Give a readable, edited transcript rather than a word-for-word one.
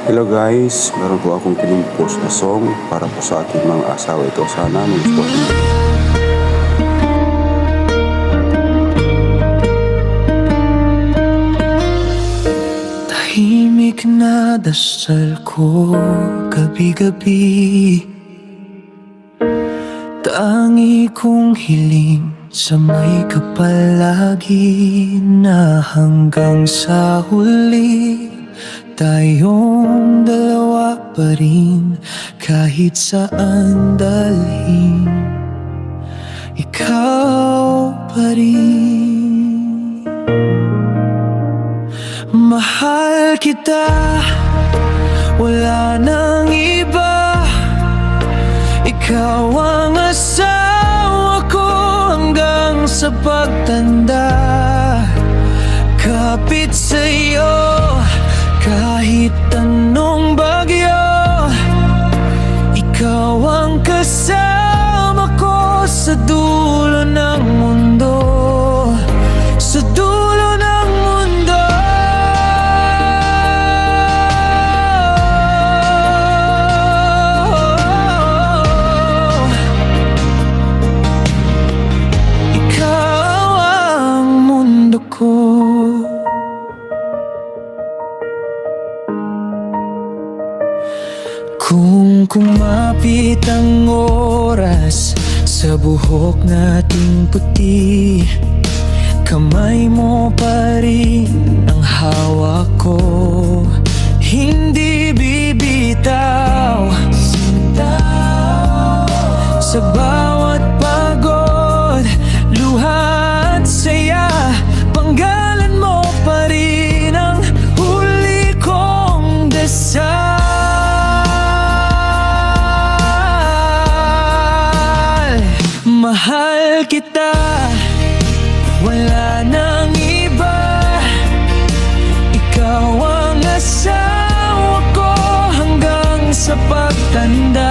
Hello guys, meron po akong pinupost na song para po sa ating mga asawa. Ito sana gusto niyo. Tahimik na dasal ko gabi-gabi, tangi kong hiling sa may kapalagi na hanggang sa huli tayong dalawa pa rin kahit saan dalhin. Ikaw pa rin. Mahal kita, wala nang iba. Ikaw ang asawa ko hanggang sa pagtanda. Kapit sa'yo kahit anong bagyo, ikaw ang kasama ko sa dulo ng mundo, sa dulo ng mundo. Ikaw ang mundo ko. Kung kumapit ang oras sa buhok nating puti, kamay mo pa rin ang hawak ko, hindi bibitaw. Sa bawat pagod, luha at saya, panggalan mo pa rin ang huli kong dasal. Mahal kita, wala nang iba. Ikaw ang asawa ko hanggang sa pagtanda.